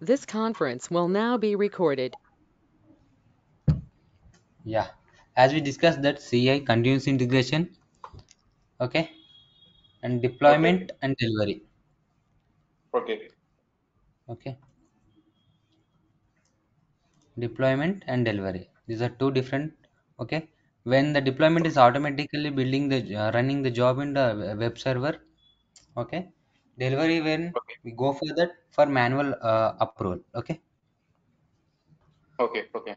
This conference will now be recorded. Yeah, as we discussed that CI continuous integration, okay, and Okay. deployment and delivery, Okay. okay, deployment and delivery. These are two different, okay. When the deployment is automatically building the running the job in the web server, okay. Delivery when Okay. we go for that for manual approval, okay. Okay. Okay.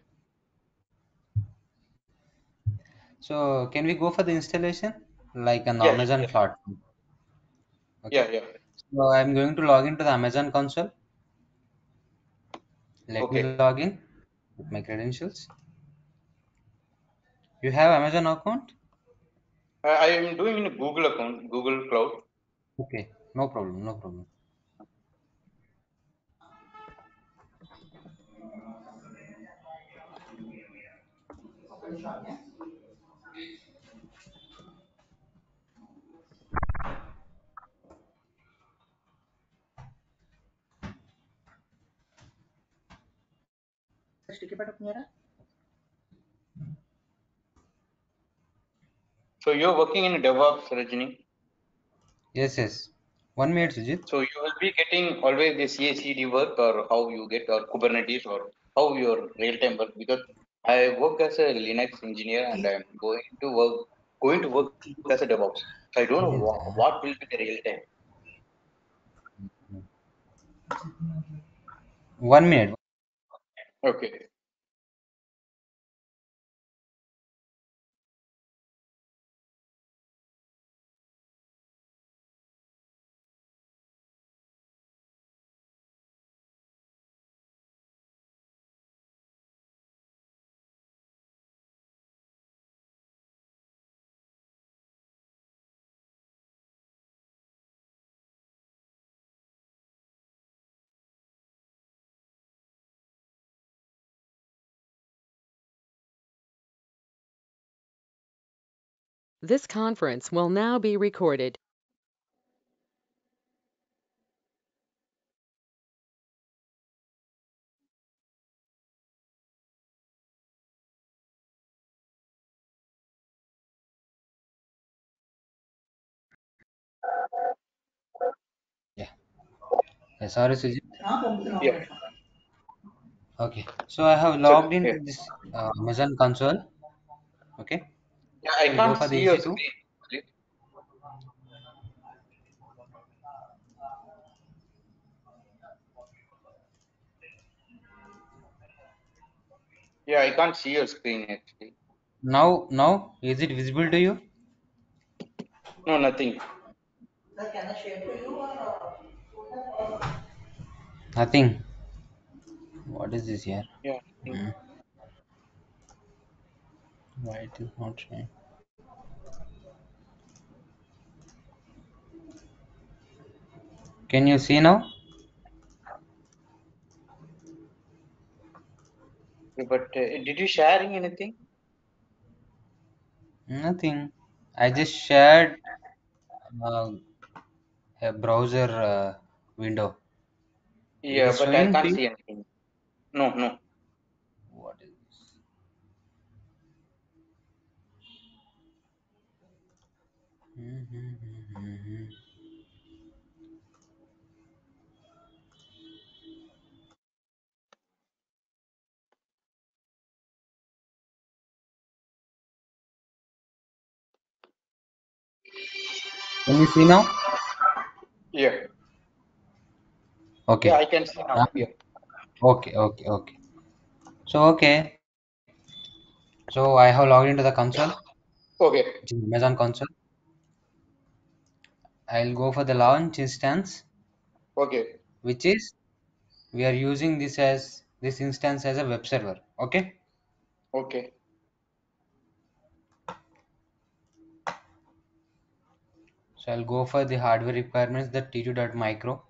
So can we go for the installation like an Yes. Amazon Yes. platform, Yeah. okay. Yeah. So I'm going to log into the Amazon console. Let me Okay. log in with my credentials. You have Amazon account? I am doing in a Google account, Google Cloud. Okay, no problem, no problem. So you're working in DevOps, Rajini. Yes, yes. 1 minute, Sujit. So you will be getting always the CI/CD work, or how you get, or Kubernetes, or how your real-time work. Because I work as a Linux engineer, and I'm going to work as a DevOps. So I don't know what will be the real time. 1 minute. Okay. This conference will now be recorded. Yeah. Yeah, sorry, Sujit. Yeah. Okay. So I have So logged yeah. into this Amazon console. Okay. Yeah, I I'll go can't for the see your EC2. screen. Yeah, I can't see your screen actually. Now, is it visible to you? No, nothing. Nothing. What is this here? Yeah, nothing. Hmm. Why it is not showing? Can you see now? Yeah, but did you sharing anything? Nothing. I just shared uh, a browser window. It Yeah, is but I showing can't to you. see anything. No, no. What is this? Mhm. Can you see now? Yeah, yeah, Okay. I can see now. Uh, Yeah. okay, okay, okay. So okay. So I have logged into the console, Okay, which is Amazon console. I'll go for the launch instance, okay, which is we are using this instance as a web server. Okay. okay, So I'll go for the hardware requirements, the T2.micro.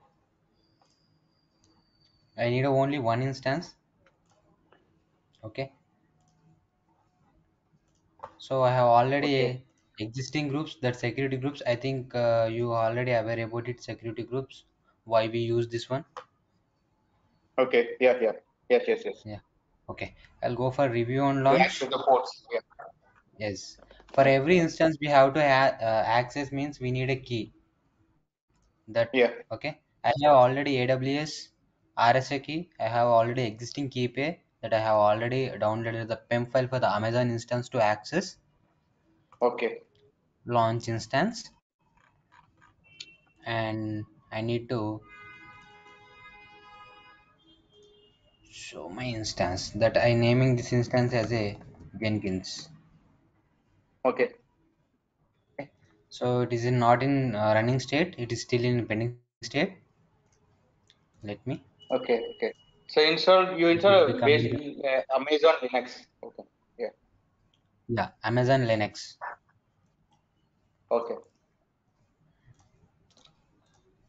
I need only one instance. Okay. So I have okay. already existing groups, that security groups. I think you already aware about it. Security groups. Why we use this one? Okay. Yeah. Yeah. Yes. Yes. Yes. Yeah. Okay. I'll go for review and Linux launch. with the ports. Yeah. Yes. For every instance, we have to access means we need a key. That Yeah. okay. I have already AWS RSA key. I have already existing KeyPay that I have already downloaded the PEM file for the Amazon instance to access Okay. launch instance, and I need to show my instance that I naming this instance as a Jenkins. Okay. Okay. So it is not in running state. It is still in pending state. Let me. Okay. Okay. So you It will install become into basically Amazon Linux. Okay. Yeah. yeah Amazon Linux. Okay.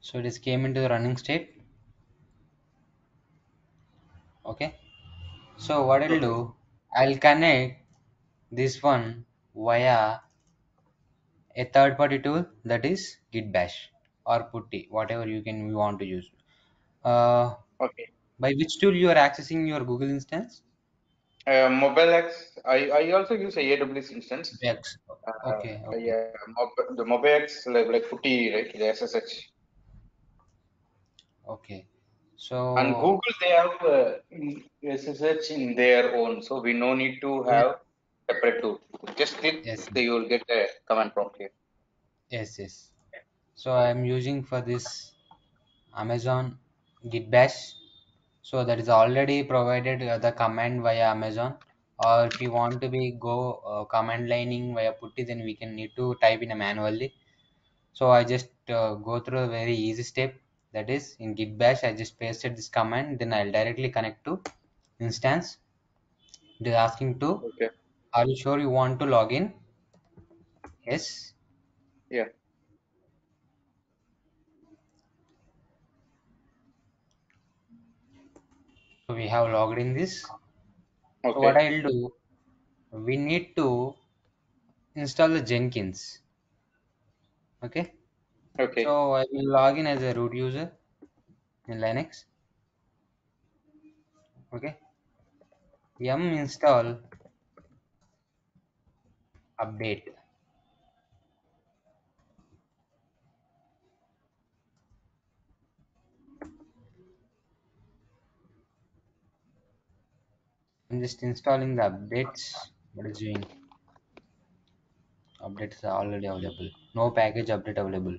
So it is came into the running state. Okay. So what I'll Okay. do, I'll connect this one via a third party tool that is Git Bash or Putty, whatever you want to use. Uh, Okay. by which tool you are accessing your Google instance? Mobile X. I also use a AWS instance. X. Okay, okay, Yeah. The Mobile X like Putty, right? The SSH. okay. And So Google, they have SSH in their own, so we no need to yeah, have separate tool. Just click, yes, you will get a command prompt here. yes, yes. So I'm using for this Amazon Git Bash. So that is already provided the command via Amazon. Or if you want to be go command lining via Putty, then we can need to type in a manually. So I just go through a very easy step. That is in Git Bash, I just pasted this command. Then I'll directly connect to instance. It is asking to, Okay. are you sure you want to log in? Yes. Yeah. So we have logged in this. So what Okay. I'll do, we need to install the Jenkins. Okay. Okay. So I will log in as a root user in Linux. Okay. Yum install update. I'm just installing the updates. What is doing? Updates are already available. No package update available.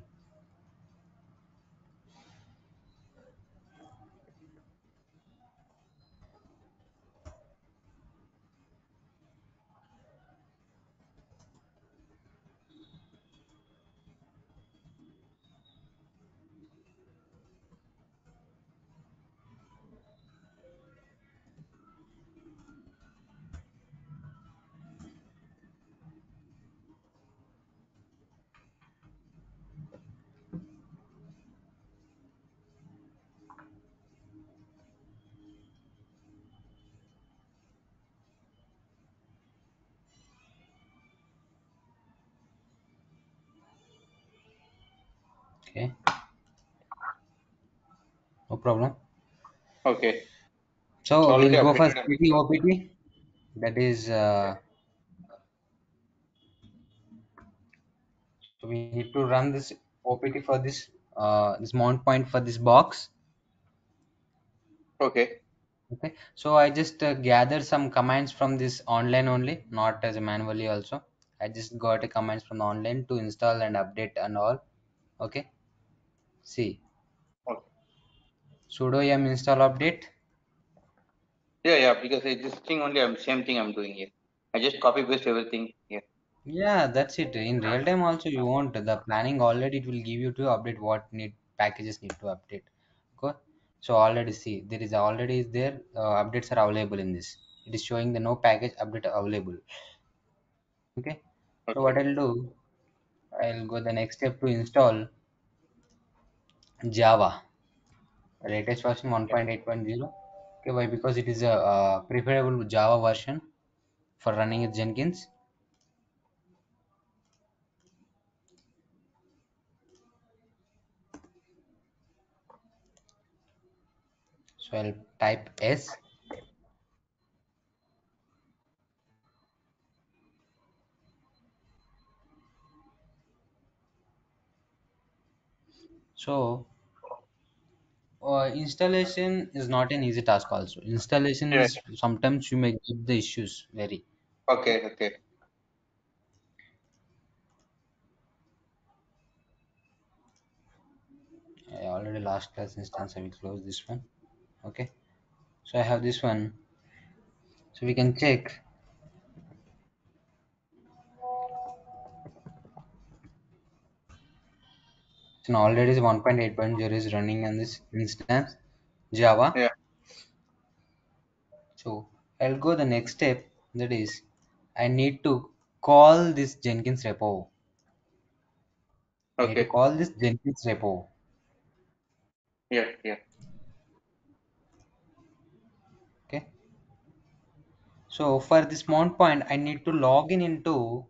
Okay, no problem. Okay. It's So already we'll go for updated. CT OPT. That is, so we need to run this OPT for this mount point for this box. Okay. Okay, so I just gather some commands from this online only, not as a manually also. I just got a commands from the online to install and update and all. Okay, see Okay. sudo yum install update. Yeah. Yeah. Because this thing only, same thing I'm doing here. I just copy paste everything here. Yeah, that's it. In real time also you want the planning already it will give you to update what need packages need to update. Okay. So already see there is already is there updates are available in this. It is showing the no package update available. Okay. So what Okay. I'll do, I'll go the next step to install Java latest version Yeah. 1.8.0. Okay, why? Because it is a preferable Java version for running with Jenkins. So I'll type S. So installation is not an easy task also. Installation Yeah. is sometimes you may get the issues very. Okay. Okay. I already last class instance, I will close this one. Okay. So I have this one. So we can check. So now already 1.8.0 is running on this instance Java. Yeah. So I'll go the next step, that is I need to call this Jenkins repo. I need to Okay. call this Jenkins repo. Yeah. Yeah. Okay. So for this mount point, I need to log in into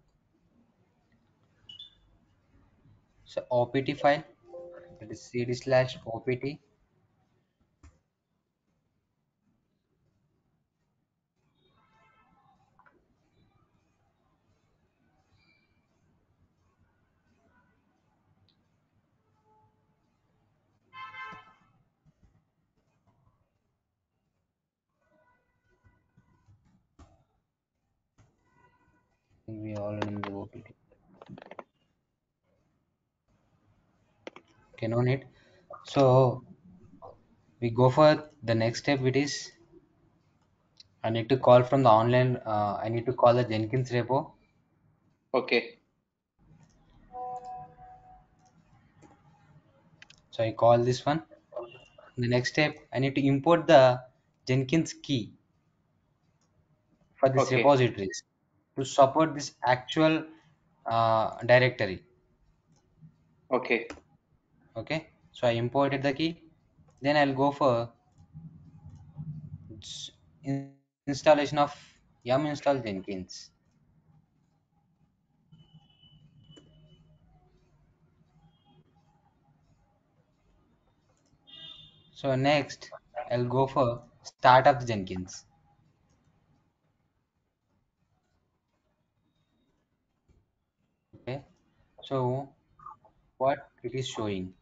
so opt file, that is cd slash opt. We already in the opt. Okay, no need. So we go for the next step, which is I need to call from the online. I need to call the Jenkins repo. Okay. So I call this one. The next step, I need to import the Jenkins key for this Okay. repositories to support this actual directory. Okay. Okay, so I imported the key. Then I'll go for s- installation of yum install Jenkins. So next, I'll go for start of the Jenkins. Okay, so what it is showing,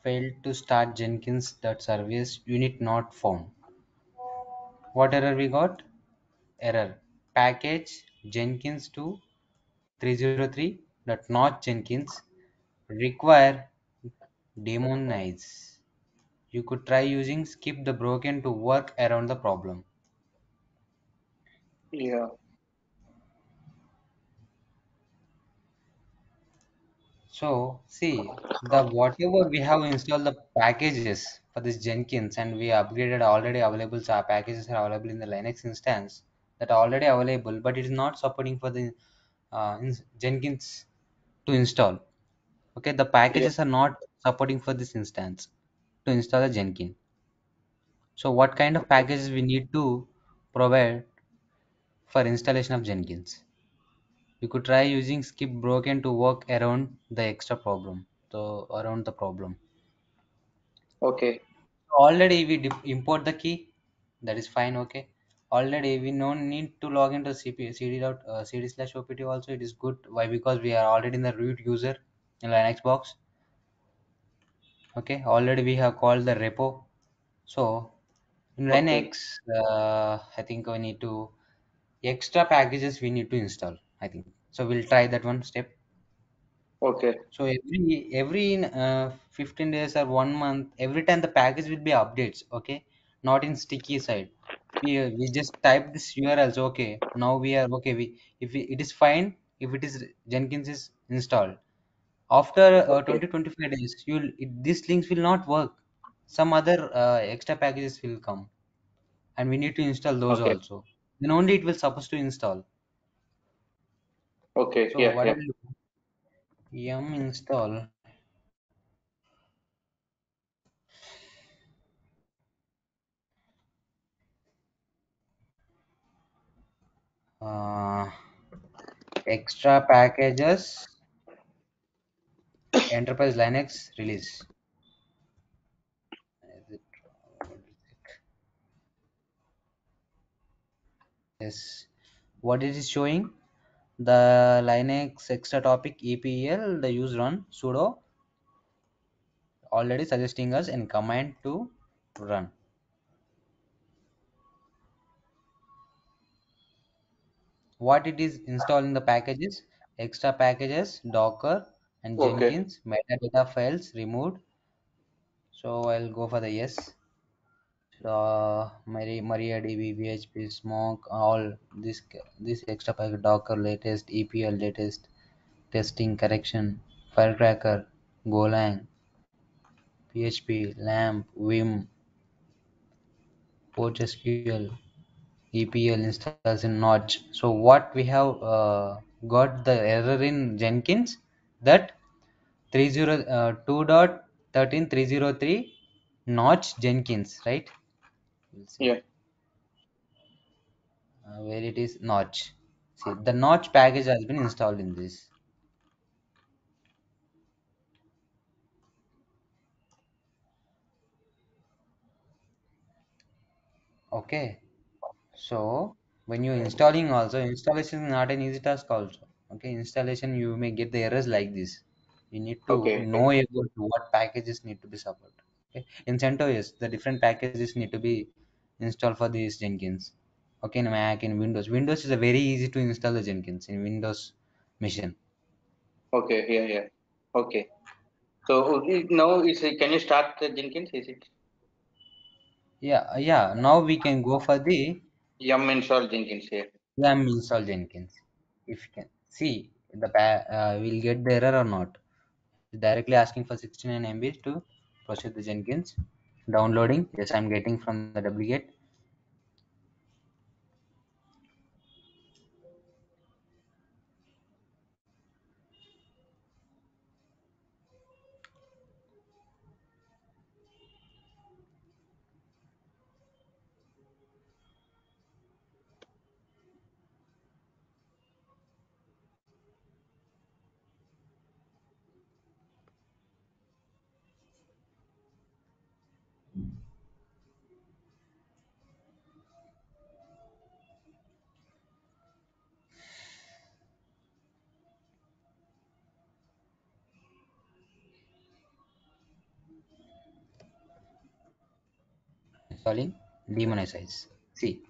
failed to start Jenkins that service unit not found. What error we got? Error package Jenkins to 303 that not Jenkins require demonize. You could try using skip the broken to work around the problem. Yeah. So see the whatever we have installed the packages for this Jenkins and we upgraded already available, so our packages are available in the Linux instance that are already available, but it is not supporting for the Jenkins to install. Okay, the Yeah. packages are not supporting for this instance to install a Jenkins. So what kind of Okay. packages we need to provide for installation of Jenkins? You could try using skip broken to work around the extra problem. So around the problem. Okay. Already we import the key. That is fine. Okay. Already we no need to log into CP, cd slash opt also. It is good. Why? Because we are already in the root user in Linux box. Okay. Already we have called the repo. So in Okay. Linux, I think we need to extra packages we need to install. I think so. We'll try that one step. Okay. So every 15 days or 1 month, every time the package will be updates. Okay, not in sticky side. We just type this URLs. Okay, now we are okay. It is fine if it is Jenkins is installed. After Okay. 20-25 days, these links will not work. Some other extra packages will come, and we need to install those Okay. also. Then only it will supposed to install. Okay. So Yeah. what I Yeah. will do, yum install uh, extra packages enterprise Linux release. Is it? Yes. What it is showing? The Linux extra topic EPL, the use run sudo already suggesting us in command to run. What it is installing the packages, extra packages, Docker and Okay. Jenkins, metadata files removed. So I'll go for the yes. MariaDB, PHP, Smoke, all this extra packet, Docker latest, EPL latest, testing correction, Firecracker, Golang, PHP, LAMP, Vim, PostgreSQL, EPL installs in Notch. So what we have got the error in Jenkins that 2.13.303 Notch Jenkins, right? We'll see Yeah. where it is Notch. See, the Notch package has been installed in this. Okay, so when you're installing also, installation is not an easy task also. Okay, installation you may get the errors like this. You need to Okay. know about what packages need to be supported. Okay, in CentOS, the different packages need to be installed for this Jenkins. Okay, in Mac, in Windows. Windows is a very easy to install the Jenkins in Windows machine. Okay. Yeah. Yeah. Okay. So now can you start the Jenkins? Is it Yeah, yeah. Now we can go for the yum install Jenkins here? yum install Jenkins. If you can see we'll get the error or not. Directly asking for 69 MB to proceed the Jenkins. Downloading. Yes, I'm getting from the wget. Installing demonize. See,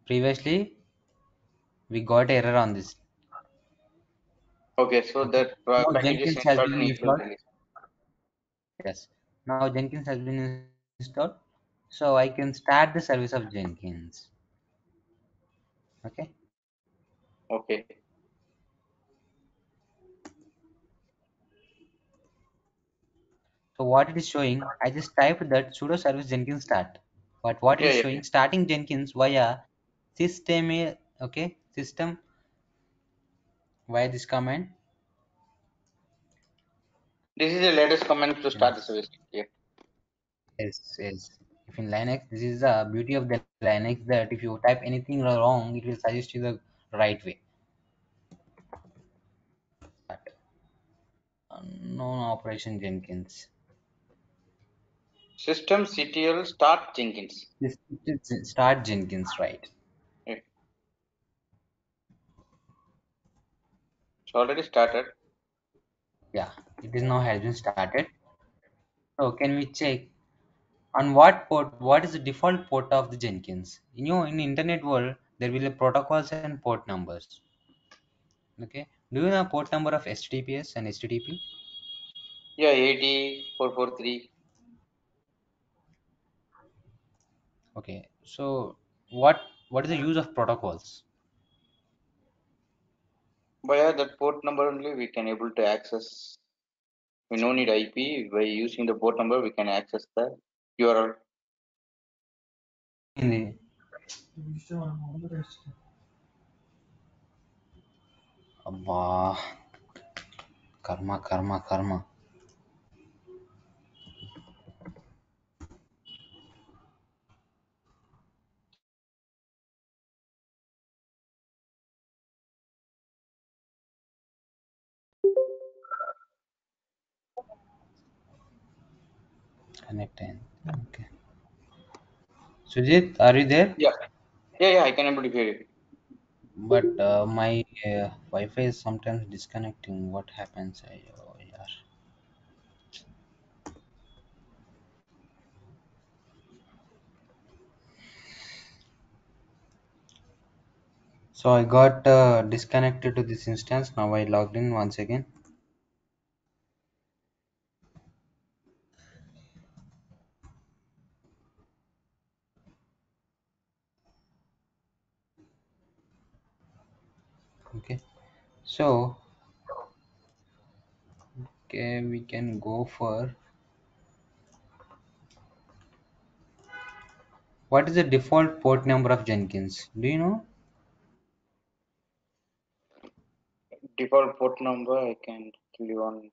previously we got error on this. Okay. So Okay. that Now package is Jenkins has installed in been April installed. release. Yes. Now Jenkins has been installed. So I can start the service of Jenkins. Okay. Okay. So what it is showing, I just typed that sudo service Jenkins start. But what it Yeah. is Yeah. Yeah. showing, starting Jenkins via system, okay, system via this command. This is the latest command to start the Yes, service. Yeah. yes, yes. If in Linux, this is the beauty of the Linux that if you type anything wrong, it will suggest you the right way. Start. Unknown operation Jenkins. Systemctl start Jenkins. This is start Jenkins, right? Yeah. It's already started. Yeah, it is now has been started. So can we check on what port? What is the default port of the Jenkins? You know, in internet world, there will be protocols and port numbers. Okay, do you know port number of HTTPS and HTTP? Yeah. 80443. Okay, so what is the use of protocols? Via that port number only we can able to access. We no need IP. By using the port number, we can access the URL. In the అబ్బా కర్మ కర్మ కర్మ connect అయింది. Okay. Sujit, are you there? Yeah. Yeah, yeah, I can able to hear you. But my Wi-Fi is sometimes disconnecting. What happens? Oh, yeah. So I got disconnected to this instance. Now I logged in once again. Okay. So okay, we can go for what is the default port number of Jenkins? Do you know? Default port number, I can tell you on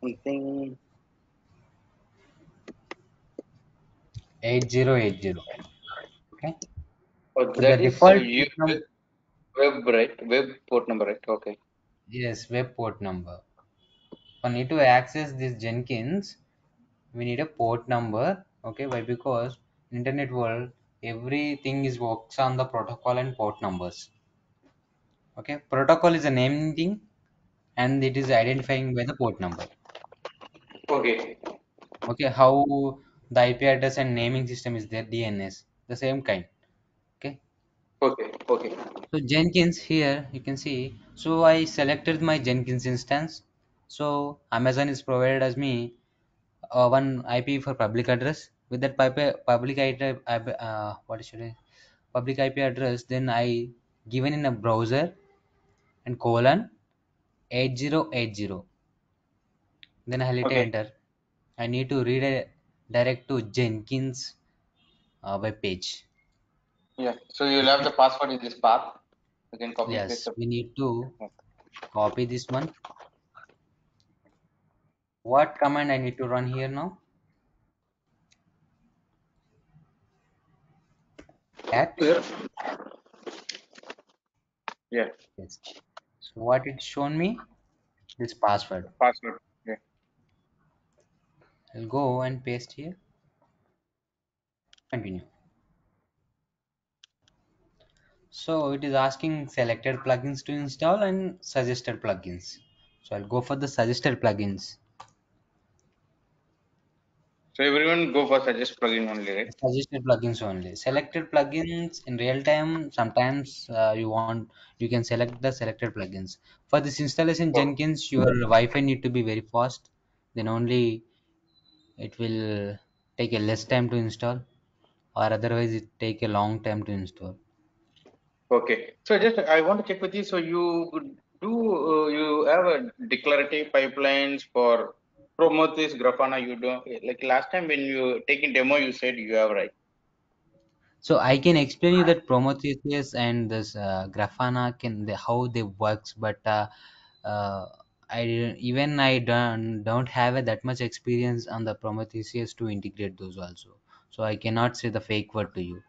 something. 8080. Okay. Oh, So the that is default you port number, web, right? Web port number, right? Okay. yes, web port number. For need to access this Jenkins, we need a port number. Okay, why? Because internet world, everything is works on the protocol and port numbers. Okay, protocol is a naming thing, and it is identifying by the port number. Okay. Okay, how the IP address and naming system is there, DNS, the same kind. Okay, Okay. Okay. so Jenkins here you can see. So I selected my Jenkins instance. So Amazon is provided as me one IP for public address. With that public IP, what should I? Public IP address. Then I given in a browser and colon 8080. Then I hit Okay. enter. I need to read a direct to Jenkins web page. Yeah. So you'll have Okay. the password in this path. You can copy paste Yes, the. we need to copy this one. What command I need to run here now? Cat. Yeah. Yeah. Yes. So what it shown me? This password. Password. Yeah. I'll go and paste here. Continue. So it is asking selected plugins to install and suggested plugins. So I'll go for the suggested plugins. So everyone go for suggest plugin only, right? Suggested plugins only. Selected plugins in real time. Sometimes you can select the selected plugins. For this installation Oh, Jenkins, your Wi-Fi need to be very fast. Then only it will take a less time to install, or otherwise it take a long time to install. okay. So just I want to check with you. So you do you have a declarative pipelines for Prometheus, Grafana? You don't like last time when you taking demo, you said you have, right? So I can explain you that Prometheus and this Grafana how they works, but uh, even I don't have that much experience on the Prometheus to integrate those also. So I cannot say the fake word to you.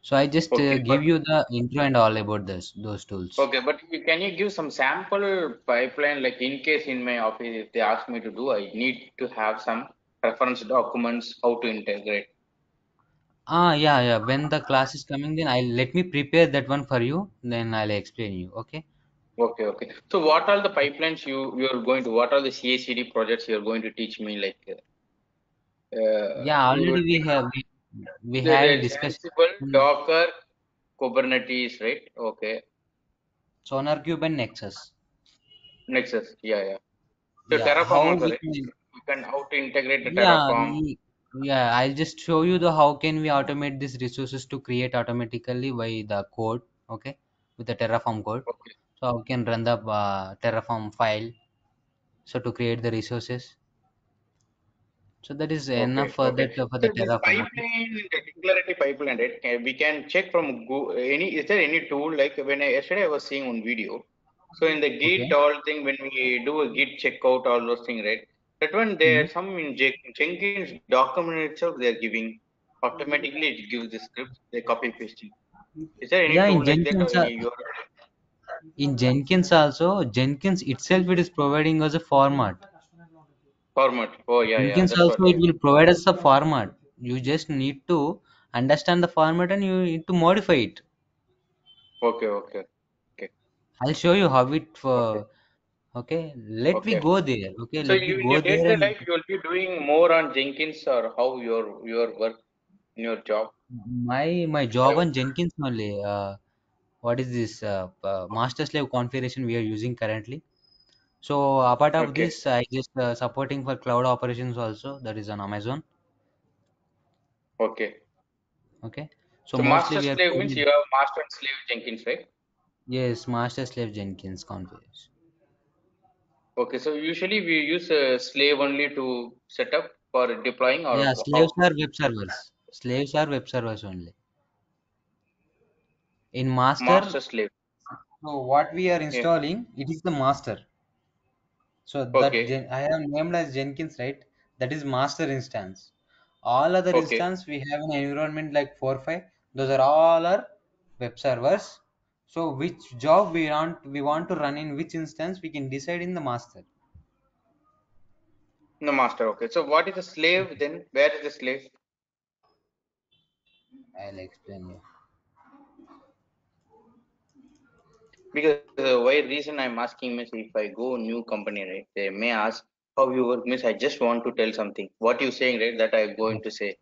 So I just Okay, give but you the intro and all about this those tools. okay, but can you give some sample pipeline? Like in case in my office, if they ask me to do, I need to have some reference documents how to integrate. Ah, yeah, yeah. When the class is coming, then I'll let me prepare that one for you. Then I'll explain you. Okay. Okay, okay. So what are the pipelines you're going to? What are the CI/CD projects you're going to teach me? Like Yeah, we will already take we had a there's discussion. Ansible, Docker, Kubernetes, right? Okay, SonarCube and Nexus. Nexus. Yeah, yeah. So Yeah, Terraform how also, we right? can. You can how to integrate the Yeah, Terraform. yeah. I'll just show you the how can we automate these resources to create automatically by the code. Okay, with the Terraform code. Okay, So we can run the Terraform file. So to create the resources. So that is enough okay, for okay. that for So the this Terraform. Okay. pipeline, the declarative pipeline, right? We can check from any. Is there any tool like when yesterday I was seeing on video. So in the Git Okay. all thing when we do a Git checkout all those things, right? That one there Mhm. some in Jenkins document itself they are giving automatically it gives the script they copy pasting. Is there any Yeah, tool like that or any your In Jenkins also, Jenkins itself it is providing us a format. Format. Oh yeah, yeah. Jenkins That's what. also it will provide us the format. You just need to understand the format and you need to modify it. Okay, okay, okay, I'll show you how it. okay, Okay, let me okay. go there. Okay, So let me you in your go there day-to-day and life, you will be doing more on Jenkins or how your work in your job. my I job was on Jenkins only. What is this master slave configuration we are using currently? So apart of okay, this, I just supporting for cloud operations also. That is on Amazon. okay. Okay, so So mostly master we are slave means you coding. have master and slave Jenkins, right? Yes, master slave Jenkins configuration. Okay. So usually we use slave only to set up for deploying Yeah, or slaves how are web servers. Slaves are web servers only. In master, master slave. so what we are Yeah. installing, it is the master. So that Okay. I have named as Jenkins, right? That is master instance. All other Okay. instance we have an environment like 4.5. Those are all our web servers. So which job we want to run in which instance we can decide in the master. No master. Okay. So what is the slave then? Where is the slave? I'll explain you. Because why reason I'm asking means if I go new company, right, they may ask how you work means I just want to tell something. What you saying, right, that I'm going to say.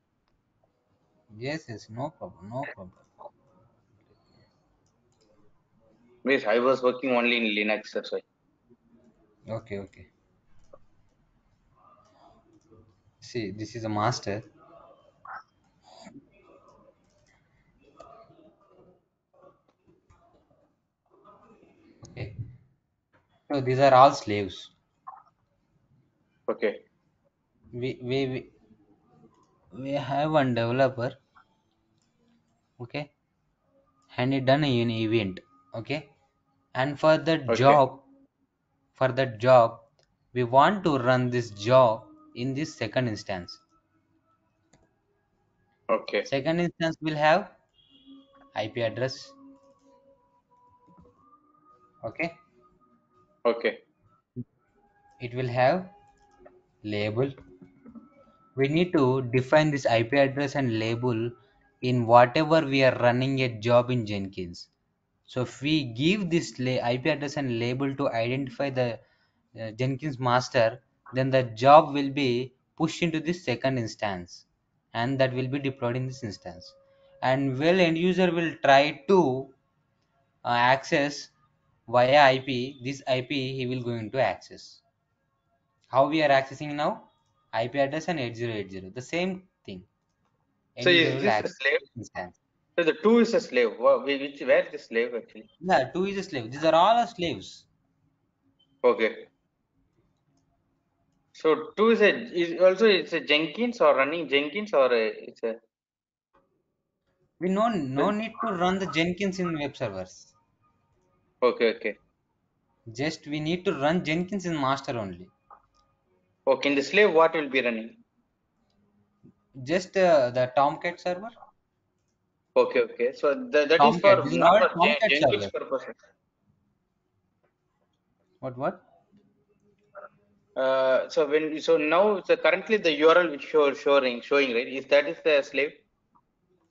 Yes, yes, no problem, no problem. Means I was working only in Linux, that's why. Okay, okay. See, this is a master. Okay. So these are all slaves. Okay. We have one developer, okay, and he done an event, okay, and Okay. for that job, we want to run this job in this second instance. Okay. Second instance will have IP address, okay, Okay. it will have label. We need to define this IP address and label in whatever we are running a job in Jenkins. So if we give this IP address and label to identify the Jenkins master, then the job will be pushed into this second instance and that will be deployed in this instance. And well, end user will try to access via IP. This IP he will going to access. How we are accessing now? IP address and 8080. The same thing. So End user is will this a access slave? this instance. So the two is a slave. Which where is the slave actually? Yeah, two is a slave. These are all our slaves. Okay. So two is also it's a Jenkins or running Jenkins or it's a We no need to run the Jenkins in web servers. okay, okay. Just we need to run Jenkins in master only. Okay, in the slave what will be running? Just the Tomcat server. Okay, okay. So that is Tomcat. for These are not all for Tomcat Jenkins servers. purpose. What? So now so currently the URL which you're showing right is that is the slave.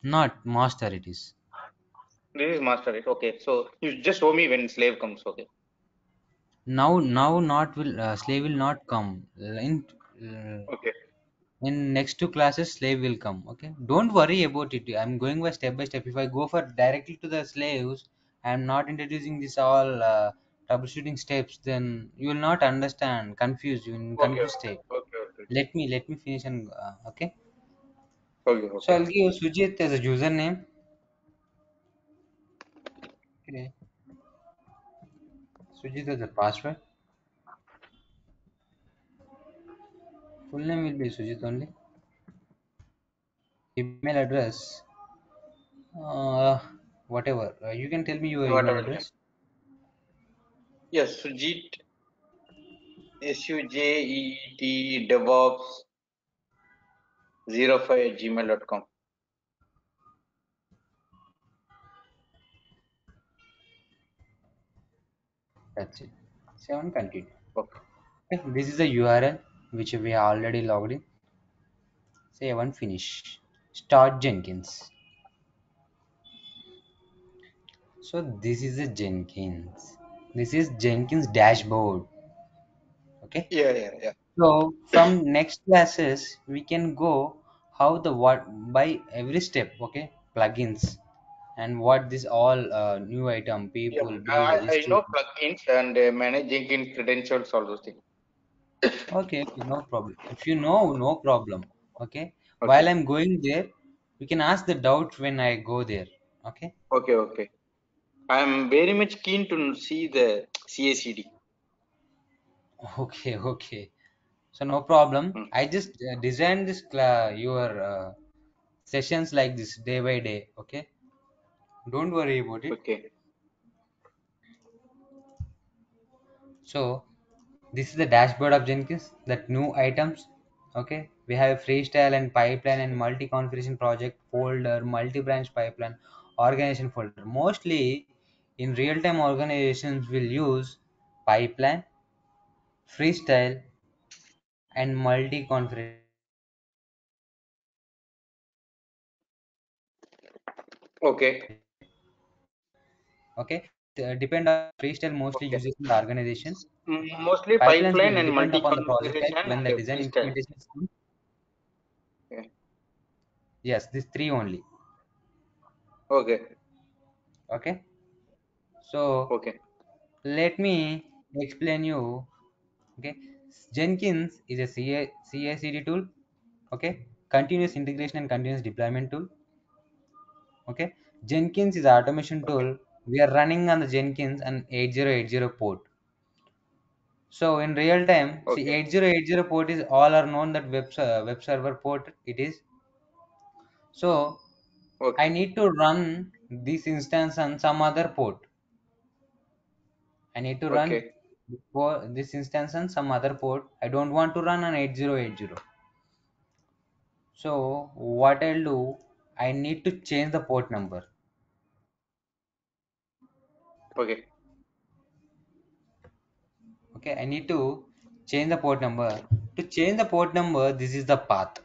Not master it is. This is master right. Okay, so you just show me when slave comes. Okay, Now not will slave will not come. Uh, okay, in next two classes slave will come. Okay, don't worry about it. I'm going by step. If I go for directly to the slaves, I'm not introducing this all troubleshooting steps, then you will not understand, confused, you in okay, confused okay, state. okay, okay, Let me finish and okay. okay, So okay. I'll give Sujit as a username. Okay, Sujit as a password. Full name will be Sujit only. Email address, uh, whatever. You can tell me your email Whatever you can. address. Yes, Sujit SUJEET DevOps 05 @gmail.com. That's it. Seven continue. Okay, Okay, this is the URL. which we already logged in. Save and finish. Start Jenkins. So this is a Jenkins. This is Jenkins dashboard. Okay. Yeah, yeah, yeah. So from next classes we can go how the what by every step. Okay. Plugins and what this all new item Yeah, people build I history. know plugins and manage Jenkins credentials, all those things. Okay, okay, no problem. If you know, no problem. Okay. While Okay, I'm going there, you can ask the doubt when I go there. Okay. okay, okay. I'm very much keen to see the CACD. Okay, okay. So no problem. Hmm. I just designed this your sessions like this day by day. Okay. Don't worry about it. Okay, So this is the dashboard of Jenkins. That new items. Okay. We have freestyle and pipeline and multi-configuration project folder, multi-branch pipeline, organization folder. Mostly in real-time organizations will use pipeline, freestyle, and multi-configuration. okay, Okay. Depend on freestyle mostly okay. uses in the organization. Mostly Pipelines pipeline will and depend upon the project type multi-configuration when the and design freestyle. implementation is done. Okay, Yes, these three only. okay, Okay. So okay, let me explain you. Okay. Jenkins is a CI/CD tool. Okay. Continuous integration and continuous deployment tool. Okay. Jenkins is automation okay, tool. We are running on the Jenkins and 8080 port. So in real time, see okay, 8080 port is all are known that web server port it is. So I okay, need to run this instance on some other port. I need to run okay, this instance on some other port. I don't want to run on 8080. So what I'll do, I need to change the port number. okay, Okay, I need to change the port number. To change the port number, this is the path.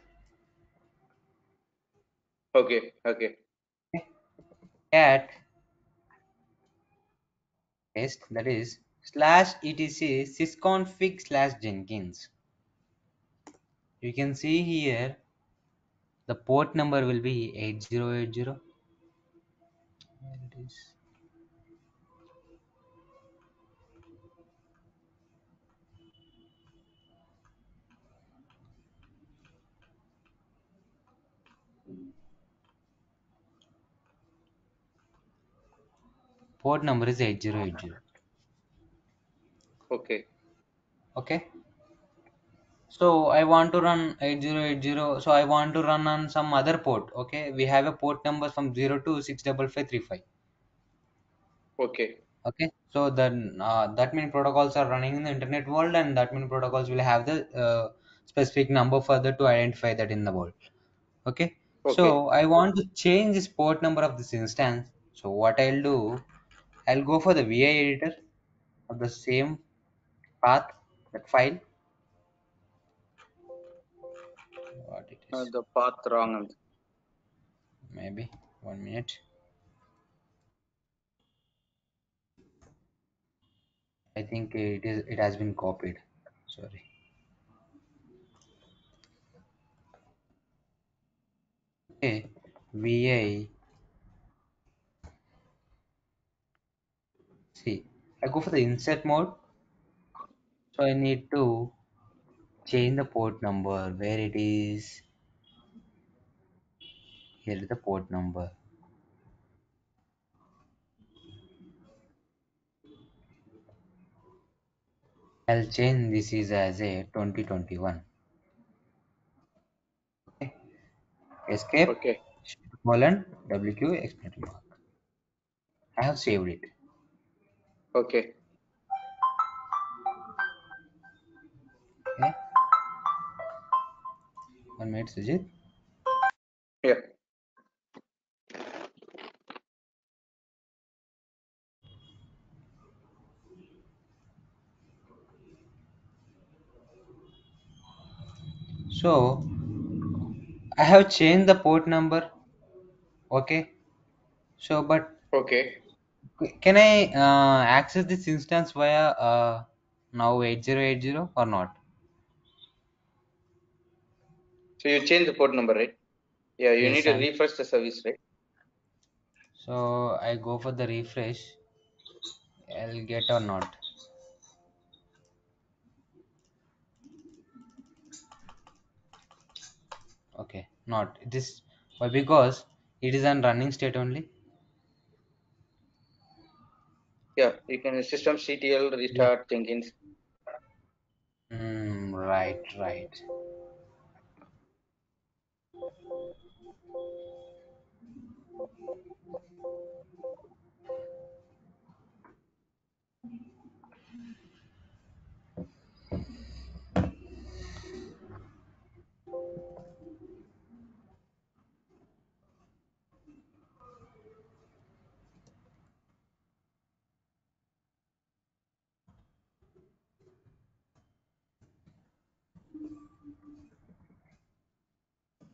okay, okay, Cat paste that is /etc sysconfig/jenkins. You can see here the port number will be 8080. Where it is? Port number is 8080. okay, Okay. So I want to run 8080. So I want to run on some other port. Okay. We have a port number from 0 to 65535. okay, Okay. So then that mean protocols are running in the internet world, and that mean protocols will have the specific number further to identify that in the world. Okay. okay, So I want to change this port number of this instance. So what I'll do, I'll go for the VI editor of the same path, that file. What it is? The path wrong. Maybe 1 minute. I think it has been copied. Sorry. Okay. VI. See, I go for the insert mode. So I need to change the port number. Where it is? Here is the port number. I'll change this is as a 2021. Okay. Escape. Okay, Colon WQ exclamation mark. I have saved it. okay, 1 minute, Sujit. yeah, So I have changed the port number. Okay. So, but Okay. can I access this instance via now 8080 or not? So you change the port number, right? Yeah, you need Yes, to and refresh the service, right? so I go for the refresh. I'll get or not. Okay, not this. Why? Because it is on running state only. Yeah, you can system CTL Yeah. restart Jenkins. Right, right.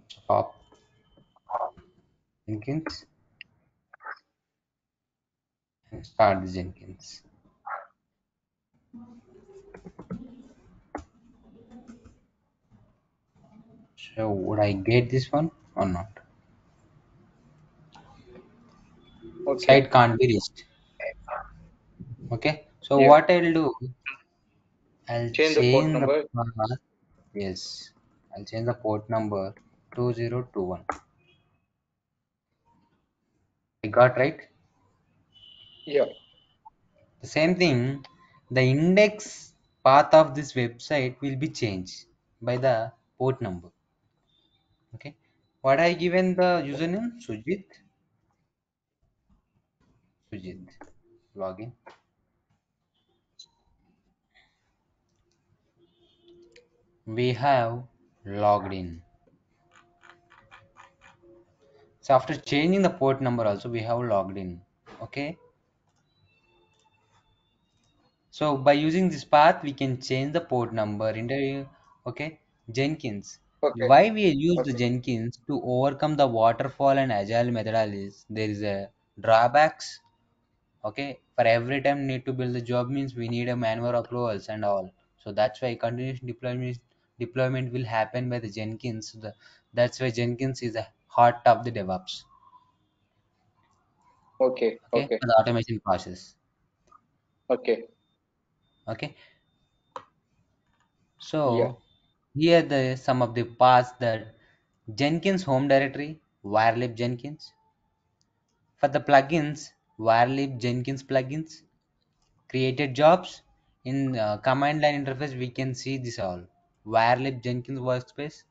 Stop Jenkins and start the Jenkins. So would I get this one or not? Okay. Site can't be reached. Okay. So Yeah. what I'll do, I'll Change the port change the number. path. Yes, I'll change the port number 2021. I got right. Yeah. The same thing, the index path of this website will be changed by the port number. Okay. What I given the username? Sujit. Sujit. Login. We have logged in. So after changing the port number also we have logged in. Okay. So by using this path we can change the port number into okay Jenkins. Okay. Why we use the Okay. Jenkins to overcome the waterfall and agile methodologies? There is a drawbacks. Okay, for every time need to build the job means we need a manual approvals and all. So that's why continuous deployment will happen by the Jenkins. That's why Jenkins is the heart of the DevOps. Okay. Okay, Okay. for the automation process. Okay. Okay, Yeah. so here the some of the paths that Jenkins home directory, wirelib Jenkins. For the plugins, wirelib Jenkins plugins, created jobs in command line interface. We can see this all. Wirelib Jenkins workspace.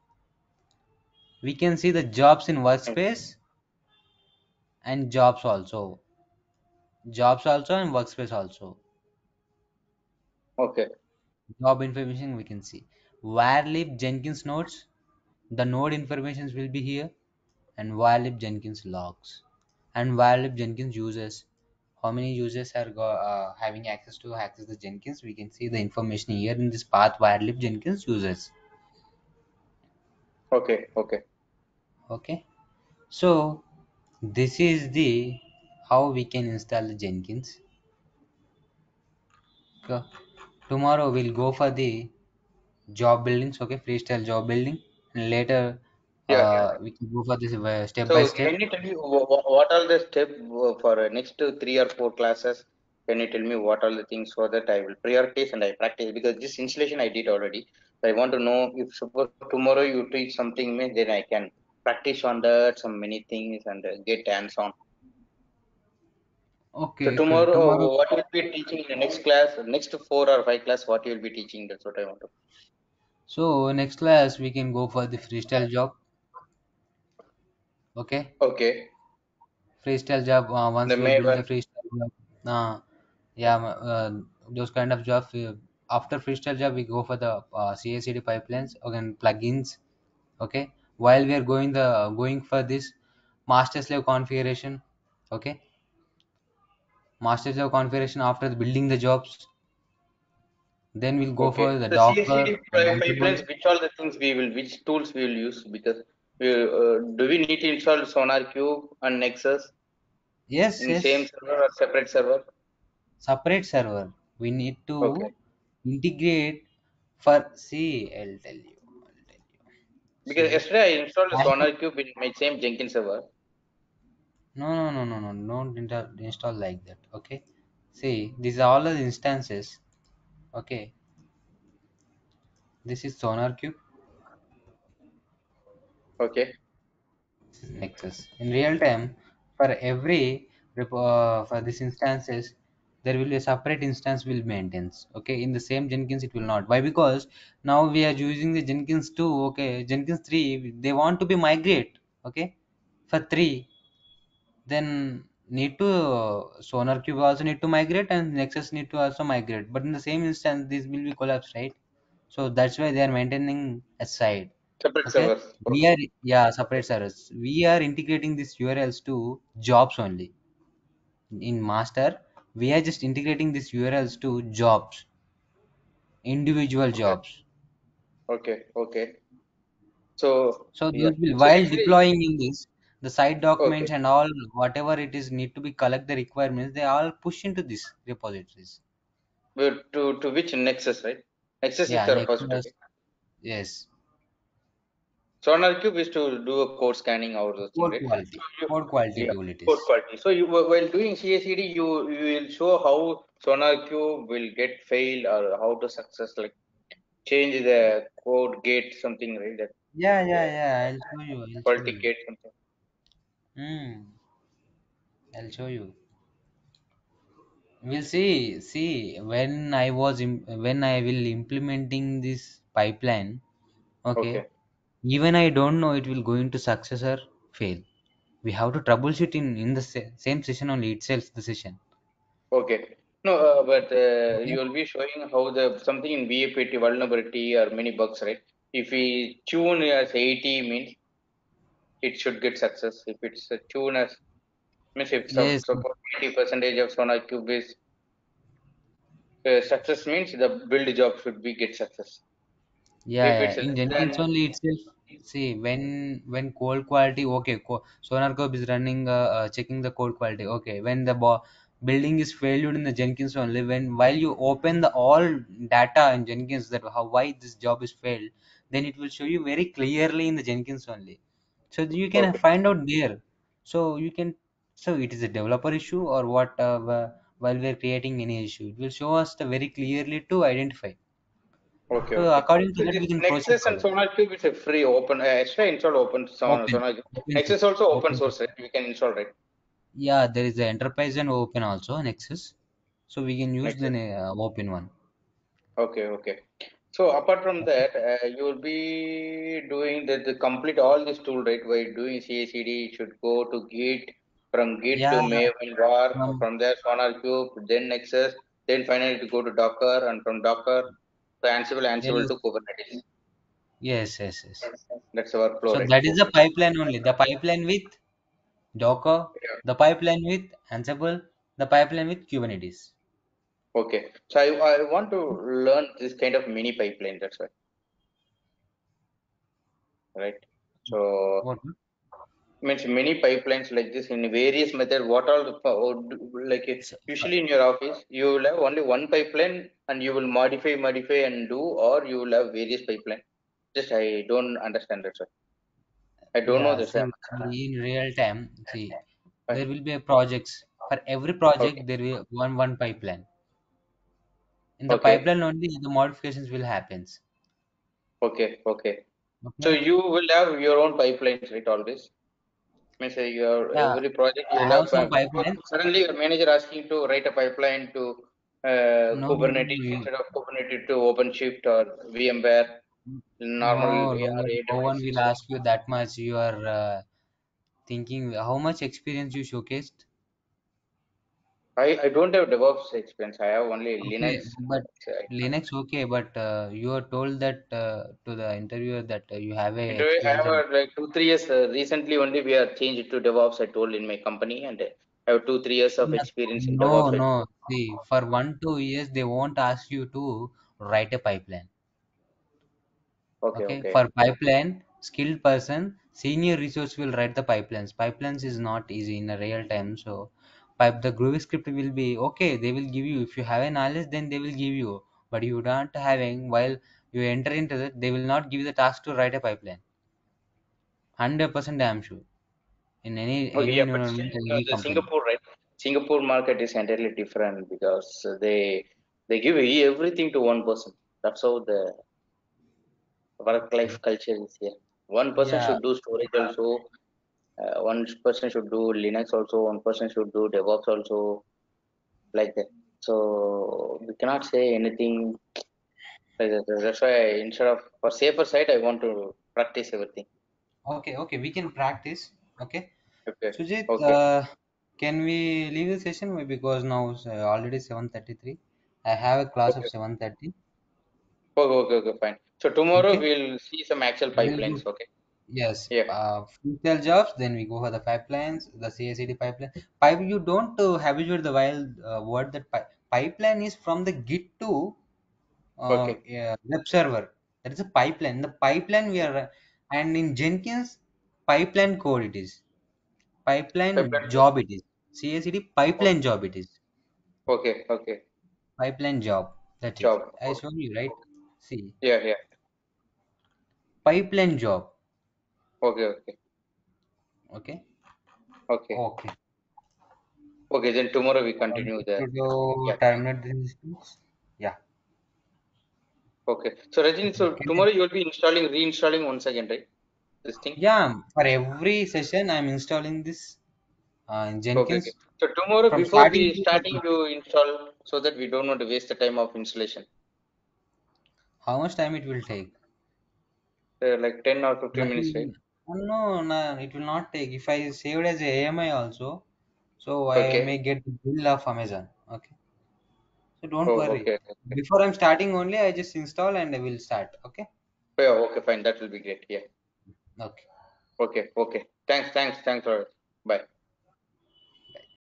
We can see the jobs in workspace and jobs also and workspace also. Okay. Job information we can see. Wirelib Jenkins nodes. The node informations will be here, and wirelib Jenkins logs, and wirelib Jenkins users. How many users are having access to access the Jenkins? We can see the information here in this path wirelib Jenkins users. Okay. Okay. Okay, so this is the how we can install the Jenkins. Okay. Tomorrow we'll go for the job buildings. Okay, freestyle job building, and later Yeah. we can go for this step by So step. can you tell me what are the steps for next 3 or 4 classes? Can you tell me what are the things so that I will prioritize and I practice because this installation I did already. So I want to know if suppose tomorrow you teach something, then I can practice on that some many things and get hands on. So Okay, okay. tomorrow, Tomorrow, what will be teaching in the next class, next 4 or 5 class, what you will be teaching? That's what I want to. so next class we can go for the freestyle job. Okay, Okay. freestyle job. The Once we May build the one. freestyle job, yeah, those kind of job. After freestyle job, we go for the CI/CD pipelines again plugins. Okay, while we are going for this master slave configuration. Okay, master slave configuration after building the jobs. Then we'll go Okay. for the The Docker, CI/CD Ansible. pipelines, which all the things which tools we will use? Because do we need to install SonarQube and Nexus Yes, in same yes. server or separate server? Separate server. We need Okay. to integrate for, see, I'll tell you. I'll tell you. Because See, yesterday I installed a I have, SonarQube in my same Jenkins server. no. Don't install like that. Okay. See, these are all the instances. Okay. This is SonarQube Okay. Nexus. In real time, for every for this instances, there will be a separate instance will maintains. Okay. In the same Jenkins, it will not. Why? Because now we are using the Jenkins 2. Okay. Jenkins 3. They want to be migrate. Okay. For 3, then need to SonarQube also need to migrate and Nexus need to also migrate. But in the same instance, this will be collapsed, right? So that's why they are maintaining a side. Separate Okay. servers. We Okay. are, yeah, separate servers. We are integrating these URLs to jobs only. In master, we are just integrating these URLs to jobs, individual Okay. jobs. Okay. Okay. So So yeah. those will, So while actually, deploying in this, the site okay. documents and all whatever it is need to be collect the requirements, they all push into this repositories. But to which Nexus, right? Nexus is Yeah, the Nexus. repository. Yes. SonarQube is to do a code scanning or the thing, Code right? So quality. you, Code quality yeah, tool it code is. quality. So you while doing CI/CD, you will show how SonarQube will get failed or how to success like change the code gate something, right? That Yeah. I'll show you. I'll show quality you. gate something. Hmm. I'll show you. We'll see. See, when when I will implementing this pipeline, okay, Okay. even I don't know it will go into success or fail. We have to troubleshoot in the same session only itself, the session. Okay. No, but Okay. you will be showing how the something in VAPT vulnerability or many bugs, right? If we tune as 80 means it should get success. If it's a tune as means if Yes. suppose 80 percentage of SonarQube is success means the build job should be get success. If Yeah. it's In less Jenkins than only itself. See, when code quality, okay, Sonar Cube is running, checking the code quality. Okay, when the building is failed in the Jenkins only, when while you open the all data in Jenkins that how why this job is failed, then it will show you very clearly in the Jenkins only. So you can okay, find out there. So you can, so it is a developer issue or what? While we are creating any issue, it will show us the very clearly to identify. okay, So okay. according to So that, this we can proceed Nexus and further. SonarQube is a free open extra install open Open, SonarQube. open Nexus source, also open open source. source, right? We can install, right? Yeah, there is the enterprise and open also Nexus, so we can use the Nexus. open one. Okay, okay. So apart from that, you will be doing the complete all this tool, right? While doing CI/CD, you should go to Git, from Git to Yeah, Maven, Var, from from there SonarQube, then Nexus, then finally to go to Docker, and from Docker to Ansible yes, to Kubernetes. yes. That's our flow, So right? that is the Okay. pipeline only. The pipeline with Docker, Yeah. the pipeline with Ansible, the pipeline with Kubernetes. Okay. So I want to learn this kind of mini pipeline. That's why, right? So What? means many pipelines like this in various method. What all like So, usually in your office you will have only one pipeline and you will modify and do, or you will have various pipeline. Just I don't understand that, sir. I don't know yeah, this. see, in real time, see, Fine. there will be a projects. For every Okay, project, there will one pipeline. In the okay, pipeline only, the modifications will happens. okay. So Okay. you will have your own pipelines, right? Always means your Yeah, every project you I will have have. some Suppose pipeline. suddenly your manager asking to write a pipeline to Kubernetes instead of Kubernetes to OpenShift or VMware normal or No one AWS. will ask you that much. You are thinking how much experience you showcased. I don't have DevOps experience. I have only Okay, Linux. but Linux, okay, but you are told that to the interviewer that you have a I experience have on. like 2 3 years. Recently, only we are changed to DevOps. I told in my company, and I have 2 3 years of experience in DevOps. I No. See, for 1 2 years they won't ask you to. write a pipeline. Okay, Okay, okay. for pipeline, skilled person, senior resource will write the pipelines. Pipelines is not easy in a real time. So, the Groovy script will be okay. They will give you if you have a knowledge, then they will give you. But you don't having while you enter into it, they will not give you the task to write a pipeline. 100% damn sure in Okay, any yeah, but environment still, and because any the company. Singapore, right? Singapore market is entirely different because they give everything to one person. That's how the work life culture is here. One person Yeah, should do storage also. One person should do Linux also. One person should do DevOps also, like that. So we cannot say anything like that. That's why instead of for safer side, I want to practice everything. okay, okay, we can practice. Okay, Okay, Sujit, okay, can we leave the session? Because now it's already 7:33. I have a class of okay, 7:30. okay, okay, okay, fine. So tomorrow Okay, we'll see some actual we'll pipelines. go. Okay. Yes, Yeah. freestyle jobs. Then we go for the pipelines, the CI/CD pipeline. Pipe, you don't habituate the wild word that pipeline is from the Git to Okay. yeah, web server. That is a pipeline. The pipeline we are, and in Jenkins, pipeline code it is. Pipeline Pipeline. job it is. CI/CD Okay. pipeline job it is. Okay. Okay. Pipeline job. That is. Job. I showed you right. See, Yeah. Yeah. pipeline job. Okay. Okay. Okay. Okay. Okay. Okay. Then tomorrow we continue To the. do Yeah. terminate this instance. Yeah. Okay. So Rajini, Okay. so tomorrow you will be installing, reinstalling once again, right? This thing. Yeah. For every session, I'm installing this in Okay. Okay. Jenkins So tomorrow from before starting we to starting you install so that we don't want to waste the time of installation. how much time it will take. Like 10 or 15 minutes, right? Nothing. Oh, no, no, it will not take. If I saved as a AMI also, so I may Okay. get the bill of Amazon. Okay. So don't Oh, worry. okay. Okay. Before I'm starting only, I just install and I will start. Okay. Yeah. Okay. Fine. That will be great. Yeah. Okay. Okay. Okay. Thanks. Thanks. Thanks. For Bye.